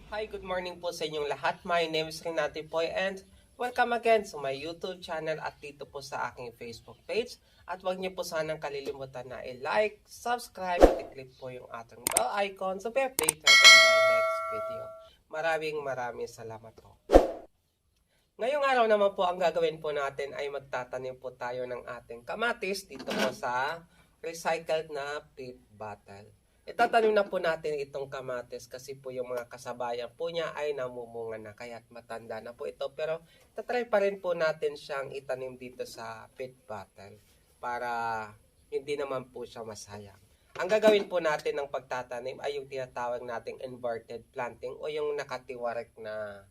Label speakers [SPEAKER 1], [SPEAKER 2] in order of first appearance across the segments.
[SPEAKER 1] Hi, good morning po sa inyong lahat. My name is Renate Poy and welcome again sa my YouTube channel at dito po sa aking Facebook page. At huwag niyo po sanang kalilimutan na i-like, subscribe at i-click po yung ating bell icon so be updated on my next video. Maraming salamat po. Ngayong araw naman po ang gagawin po natin ay magtatanim po tayo ng ating kamatis dito po sa recycled na peat bottle. Itatanim na po natin itong kamatis kasi po yung mga kasabayan po niya ay namumunga na kaya't matanda na po ito. Pero tatry pa rin po natin siyang itanim dito sa peat bottle para hindi naman po siya masayang. Ang gagawin po natin ng pagtatanim ay yung tinatawag nating inverted planting o yung nakatiwarik na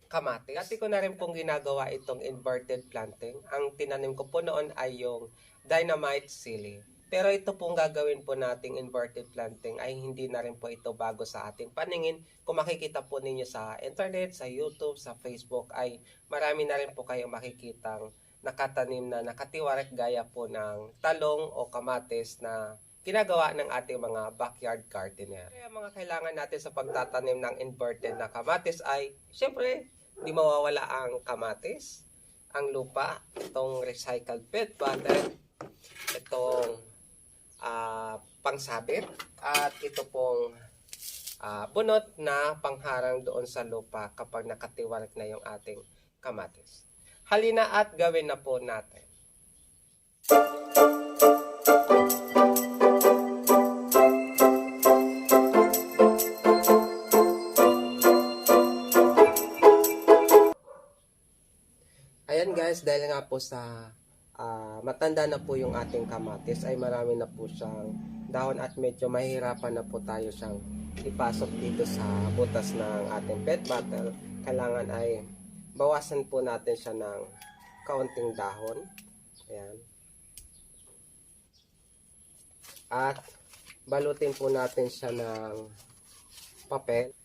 [SPEAKER 1] kamatis. Dati ko na rin pong ginagawa itong inverted planting. Ang tinanim ko po noon ay yung dynamite silly. Pero ito pong gagawin po nating inverted planting ay hindi na rin po ito bago sa ating paningin. Kung makikita po ninyo sa internet, sa YouTube, sa Facebook ay marami na rin po kayong makikitang nakatanim na nakatiwarik gaya po ng talong o kamatis na ginagawa ng ating mga backyard gardener. Kaya mga kailangan natin sa pagtatanim ng inverted na kamatis ay siyempre di mawawala ang kamatis, ang lupa, itong recycled peat bottle, itong pangsabit at ito pong bunot na pangharang doon sa lupa kapag nakatiwarik na yung ating kamatis. Halina at gawin na po natin. Ayan guys, dahil nga po sa matanda na po yung ating kamatis ay marami na po siyang dahon at medyo mahihirapan na po tayo siyang ipasok dito sa butas ng ating peat bottle. Kailangan ay bawasan po natin siya ng kaunting dahon. Ayan. At balutin po natin siya ng papel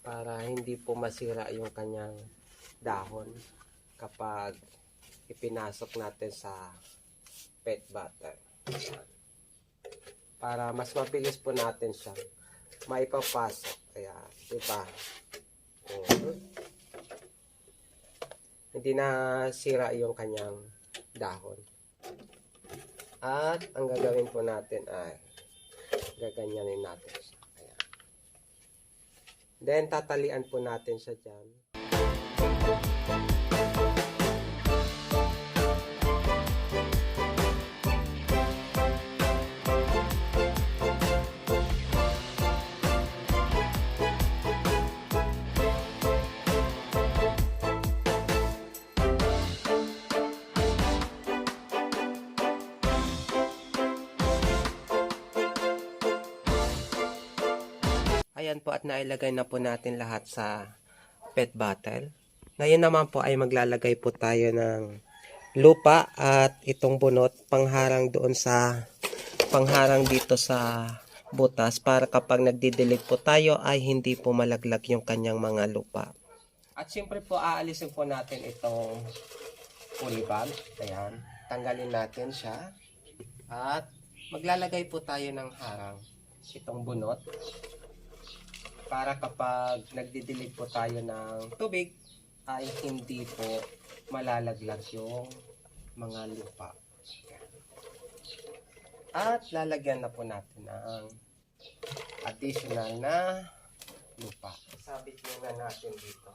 [SPEAKER 1] para hindi po masira yung kanyang dahon kapag ipinasok natin sa peat bottle. Para mas mabilis po natin siya maipapasok. Kaya, diba? Hindi na sira yung kanyang dahon. At ang gagawin po natin ay gaganyanin natin siya. Kaya. Then, tatalian po natin siya dyan. Ayan po at nailagay na po natin lahat sa peat bottle. Ngayon naman po ay maglalagay po tayo ng lupa at itong bunot pangharang doon sa pangharang dito sa butas para kapag nagdidilig po tayo ay hindi po malaglag yung kanyang mga lupa. At siyempre po aalisin po natin itong polybag. Ayan, tanggalin natin siya. At maglalagay po tayo ng harang itong bunot. Para kapag nagdidilig po tayo ng tubig ay hindi po malalaglag yung mga lupa. At lalagyan na po natin ng additional na lupa. Sabit muna natin dito.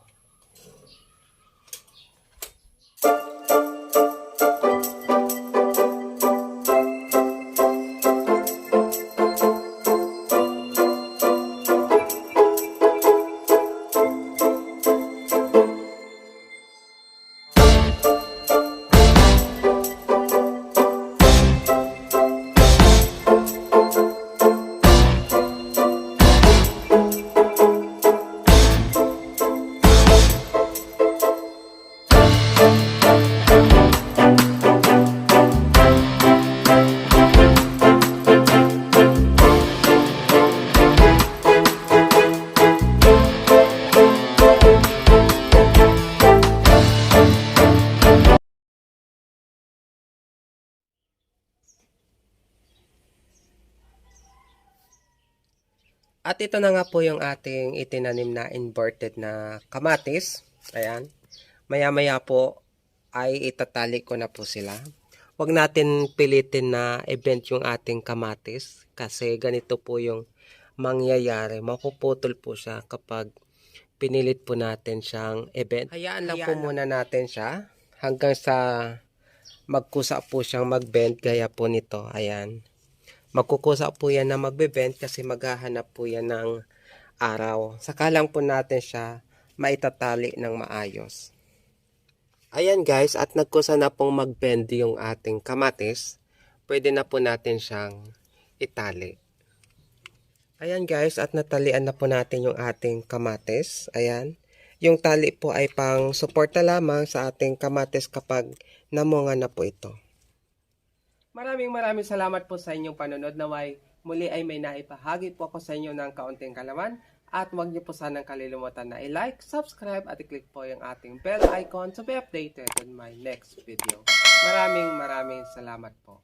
[SPEAKER 1] At ito na nga po yung ating itinanim na inverted na kamatis. Ayan. Maya-maya po ay itatali ko na po sila. Huwag natin pilitin na i-bend yung ating kamatis kasi ganito po yung mangyayari. Makuputol po siya kapag pinilit po natin siyang i-bend. Hayaan lang po muna natin siya hanggang sa magkusa po siyang mag-bend gaya po nito. Ayan. Magkukusa po yan na magbe-bend kasi maghahanap po yan ng araw. Saka lang po natin siya maitatali ng maayos. Ayan guys, at nagkusa na pong mag-bend yung ating kamatis. Pwede na po natin siyang itali. Ayan guys, at natalian na po natin yung ating kamatis. Ayan. Yung tali po ay pang suporta lamang sa ating kamatis kapag namunga na po ito. Maraming salamat po sa inyong panonood. Naway muli ay may naipahagi po ako sa inyo ng kaunting kalaman. At huwag niyo po sanang kalilimutan na i-like, subscribe at i-click po yung ating bell icon to be updated on my next video. Maraming salamat po.